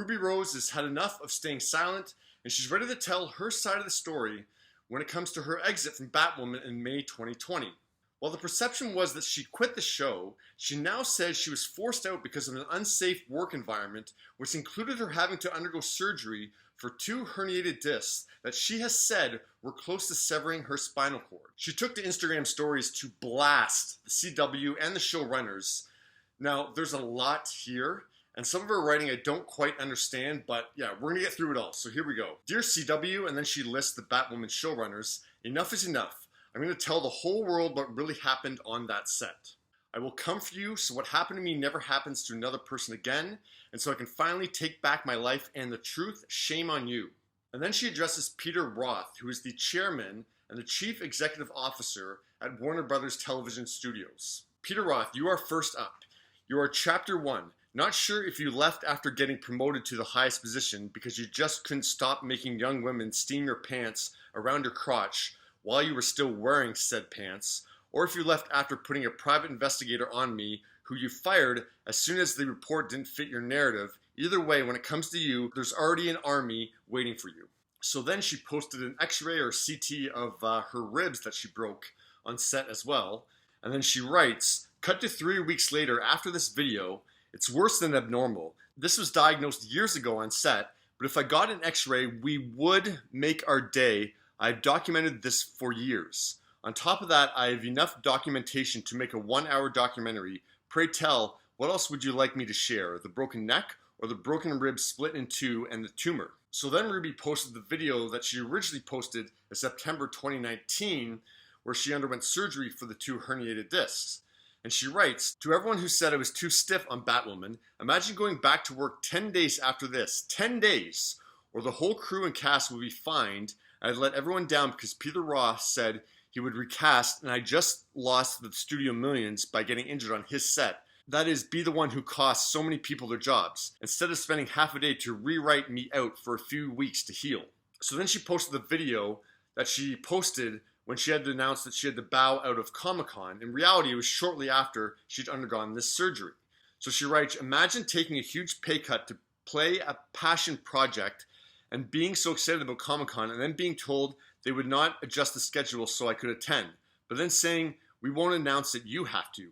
Ruby Rose has had enough of staying silent, and she's ready to tell her side of the story when it comes to her exit from Batwoman in May 2020. While the perception was that she quit the show, she now says she was forced out because of an unsafe work environment, which included her having to undergo surgery for 2 herniated discs that she has said were close to severing her spinal cord. She took to Instagram stories to blast the CW and the showrunners. Now, there's a lot here, and some of her writing I don't quite understand, but yeah, we're gonna get through it all, so here we go. Dear CW, and then she lists the Batwoman showrunners. Enough is enough. I'm going to tell the whole world what really happened on that set. I will come for you so what happened to me never happens to another person again, and so I can finally take back my life and the truth. Shame on you. And then she addresses Peter Roth, who is the chairman and the chief executive officer at Warner Brothers Television Studios. Peter Roth, you are first up. You are chapter 1. Not sure if you left after getting promoted to the highest position because you just couldn't stop making young women steam your pants around your crotch while you were still wearing said pants, or if you left after putting a private investigator on me who you fired as soon as the report didn't fit your narrative. Either way, when it comes to you, there's already an army waiting for you. So then she posted an x-ray or CT of her ribs that she broke on set as well. And then she writes, cut to 3 weeks later after this video, it's worse than abnormal. This was diagnosed years ago on set, but if I got an x-ray, we would make our day. I've documented this for years. On top of that, I have enough documentation to make a 1-hour documentary. Pray tell, what else would you like me to share? The broken neck or the broken ribs split in 2 and the tumor? So then Ruby posted the video that she originally posted in September 2019 where she underwent surgery for the 2 herniated discs. And she writes, to everyone who said I was too stiff on Batwoman, imagine going back to work 10 days after this. 10 days! Or the whole crew and cast will be fined. I'd let everyone down because Peter Roth said he would recast, and I just lost the studio millions by getting injured on his set. That is, be the one who cost so many people their jobs, instead of spending half a day to rewrite me out for a few weeks to heal. So then she posted the video that she posted when she had to announce that she had to bow out of Comic-Con. In reality, it was shortly after she'd undergone this surgery. So she writes, imagine taking a huge pay cut to play a passion project and being so excited about Comic-Con and then being told they would not adjust the schedule so I could attend, but then saying, we won't announce it, you have to.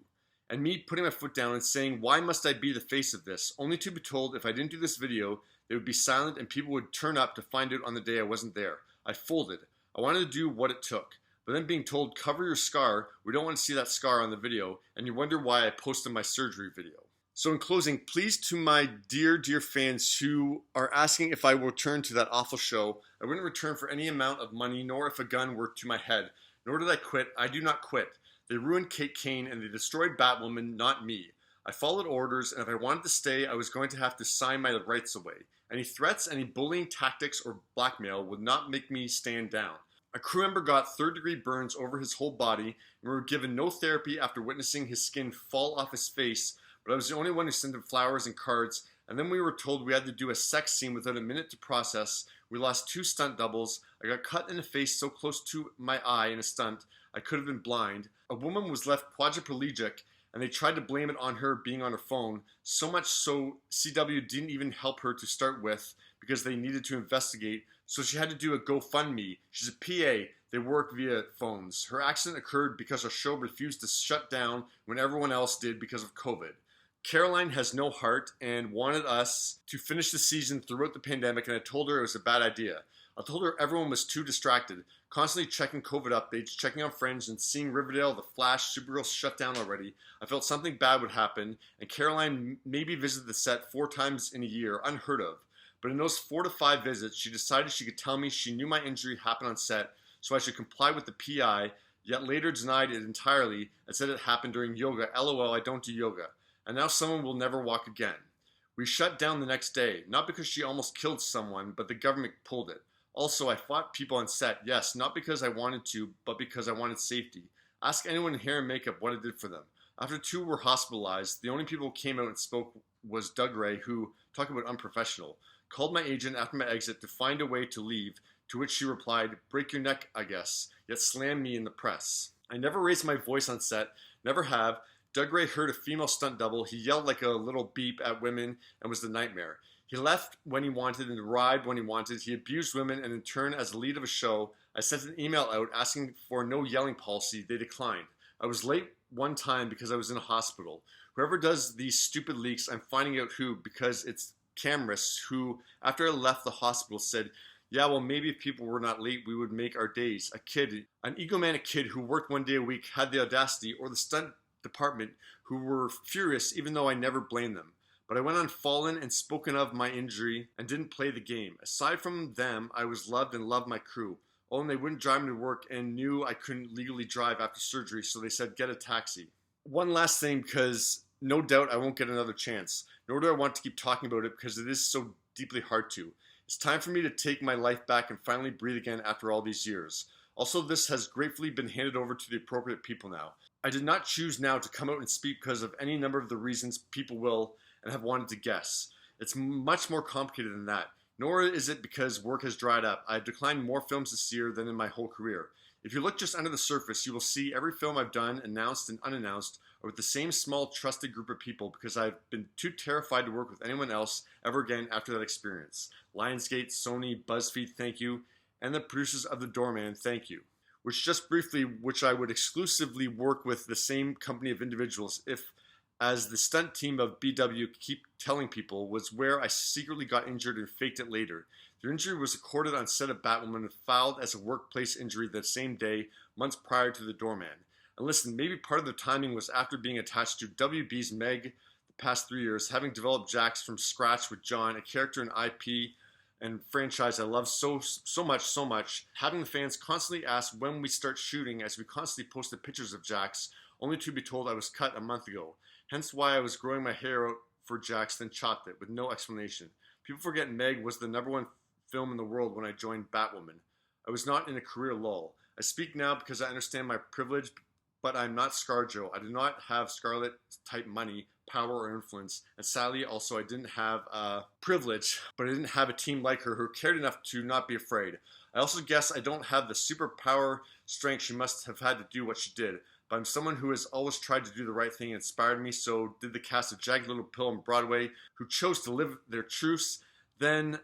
And me putting my foot down and saying, why must I be the face of this? Only to be told if I didn't do this video, they would be silent and people would turn up to find out on the day I wasn't there. I folded. I wanted to do what it took. But then being told, cover your scar, we don't want to see that scar on the video, and you wonder why I posted my surgery video. So in closing, please to my dear, dear fans who are asking if I will return to that awful show, I wouldn't return for any amount of money, nor if a gun were to my head. Nor did I quit. I do not quit. They ruined Kate Kane and they destroyed Batwoman, not me. I followed orders, and if I wanted to stay, I was going to have to sign my rights away. Any threats, any bullying tactics, or blackmail would not make me stand down. A crew member got third-degree burns over his whole body, and we were given no therapy after witnessing his skin fall off his face, but I was the only one who sent him flowers and cards, and then we were told we had to do a sex scene without a minute to process. We lost 2 stunt doubles. I got cut in the face so close to my eye in a stunt I could have been blind. A woman was left quadriplegic, and they tried to blame it on her being on her phone, so much so CW didn't even help her to start with because they needed to investigate, so she had to do a GoFundMe. She's a PA. They work via phones. Her accident occurred because our show refused to shut down when everyone else did because of COVID. Caroline has no heart and wanted us to finish the season throughout the pandemic, and I told her it was a bad idea. I told her everyone was too distracted, constantly checking COVID updates, checking on Friends, and seeing Riverdale, The Flash, Supergirl shut down already. I felt something bad would happen, and Caroline maybe visited the set 4 times in a year, unheard of. But in those 4 to 5 visits, she decided she could tell me she knew my injury happened on set, so I should comply with the PI, yet later denied it entirely and said it happened during yoga. LOL, I don't do yoga. And now someone will never walk again. We shut down the next day, not because she almost killed someone, but the government pulled it. Also, I fought people on set, yes, not because I wanted to, but because I wanted safety. Ask anyone in hair and makeup what it did for them. After 2 were hospitalized, the only people who came out and spoke was Doug Ray, who, talk about unprofessional, called my agent after my exit to find a way to leave, to which she replied, break your neck, I guess, yet slammed me in the press. I never raised my voice on set, never have. Doug Ray heard a female stunt double. He yelled like a little beep at women and was the nightmare. He left when he wanted and arrived when he wanted. He abused women, and in turn, as the lead of a show, I sent an email out asking for no yelling policy. They declined. I was late one time because I was in a hospital. Whoever does these stupid leaks, I'm finding out who, because it's cameras who, after I left the hospital, said, yeah, well, maybe if people were not late, we would make our days. A kid, an egomaniac kid who worked one day a week, had the audacity, or the stunt department, who were furious, even though I never blamed them. But I went on fallen and spoken of my injury and didn't play the game. Aside from them, I was loved and loved my crew. Oh, and they wouldn't drive me to work and knew I couldn't legally drive after surgery, so they said, get a taxi. One last thing, because no doubt I won't get another chance, nor do I want to keep talking about it because it is so deeply hard to. It's time for me to take my life back and finally breathe again after all these years. Also, this has gratefully been handed over to the appropriate people now. I did not choose now to come out and speak because of any number of the reasons people will and have wanted to guess. It's much more complicated than that. Nor is it because work has dried up. I have declined more films this year than in my whole career. If you look just under the surface, you will see every film I've done, announced and unannounced, are with the same small, trusted group of people because I've been too terrified to work with anyone else ever again after that experience. Lionsgate, Sony, BuzzFeed, thank you, and the producers of The Doorman, thank you. Which I would exclusively work with the same company of individuals if, as the stunt team of BW keep telling people, was where I secretly got injured and faked it later. The injury was recorded on set of Batwoman and filed as a workplace injury the same day, months prior to The Doorman. And listen, maybe part of the timing was after being attached to WB's Meg the past 3 years, having developed Jax from scratch with John, a character in IP and franchise I love so much, having the fans constantly ask when we start shooting as we constantly posted pictures of Jax, only to be told I was cut a month ago. Hence why I was growing my hair out for Jax, then chopped it, with no explanation. People forget Meg was the #1 film in the world when I joined Batwoman. I was not in a career lull. I speak now because I understand my privilege, but I'm not ScarJo. I do not have Scarlet-type money, power, or influence, and sadly also I didn't have privilege, but I didn't have a team like her who cared enough to not be afraid. I also guess I don't have the superpower strength she must have had to do what she did, but I'm someone who has always tried to do the right thing and inspired me, so did the cast of Jagged Little Pill on Broadway, who chose to live their truths. Then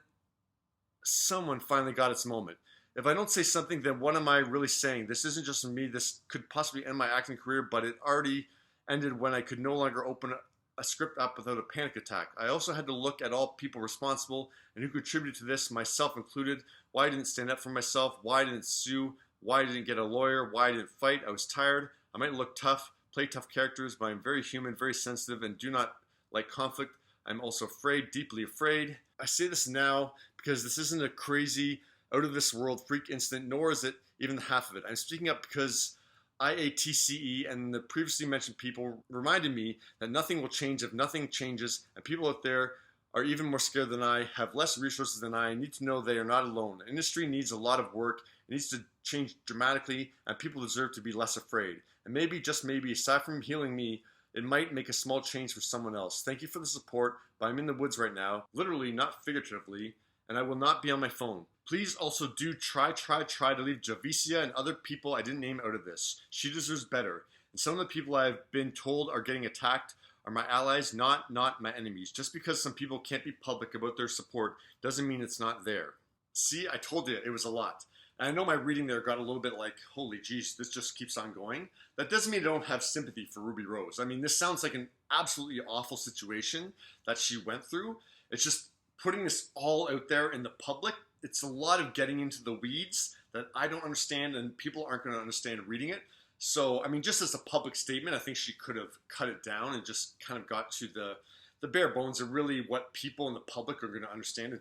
someone finally got its moment. If I don't say something, then what am I really saying? This isn't just me. This could possibly end my acting career, but it already ended when I could no longer open a script up without a panic attack. I also had to look at all people responsible and who contributed to this, myself included, why I didn't stand up for myself, why I didn't sue, why I didn't get a lawyer, why I didn't fight. I was tired. I might look tough, play tough characters, but I'm very human, very sensitive, and do not like conflict. I'm also afraid, deeply afraid. I say this now because this isn't a crazy, out-of-this-world freak incident, nor is it even half of it. I'm speaking up because IATCE and the previously mentioned people reminded me that nothing will change if nothing changes, and people out there are even more scared than I, have less resources than I, need to know they are not alone. The industry needs a lot of work, it needs to change dramatically, and people deserve to be less afraid. And maybe, just maybe, aside from healing me, it might make a small change for someone else. Thank you for the support, but I'm in the woods right now, literally, not figuratively, and I will not be on my phone. Please also do try to leave Javicia and other people I didn't name out of this. She deserves better. And some of the people I've been told are getting attacked are my allies, not my enemies. Just because some people can't be public about their support doesn't mean it's not there. See, I told you, it was a lot. And I know my reading there got a little bit like, holy geez, this just keeps on going. That doesn't mean I don't have sympathy for Ruby Rose. I mean, this sounds like an absolutely awful situation that she went through. It's just putting this all out there in the public. It's a lot of getting into the weeds that I don't understand and people aren't going to understand reading it. So, I mean, just as a public statement, I think she could have cut it down and just kind of got to the bare bones of really what people in the public are going to understand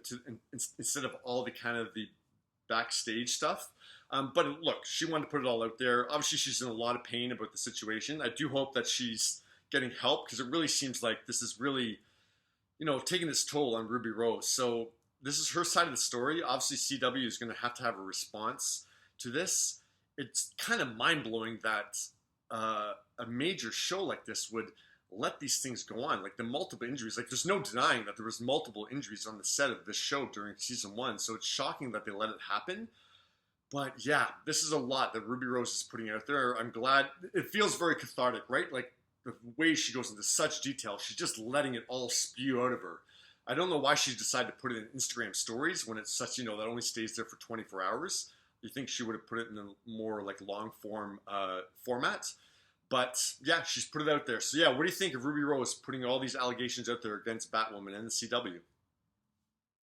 instead of all the kind of the backstage stuff. But look, she wanted to put it all out there. Obviously, she's in a lot of pain about the situation. I do hope that she's getting help because it really seems like this is really, taking this toll on Ruby Rose. So this is her side of the story. Obviously, CW is going to have a response to this. It's kind of mind-blowing that a major show like this would let these things go on. Like the multiple injuries, like there's no denying that there was multiple injuries on the set of this show during season 1. So it's shocking that they let it happen. But yeah, this is a lot that Ruby Rose is putting out there. I'm glad. It feels very cathartic, right? Like the way she goes into such detail, she's just letting it all spew out of her. I don't know why she decided to put it in Instagram stories when it's such, that only stays there for 24 hours. You think she would have put it in a more like long form format. But yeah, she's put it out there. So yeah, what do you think of Ruby Rose putting all these allegations out there against Batwoman and the CW?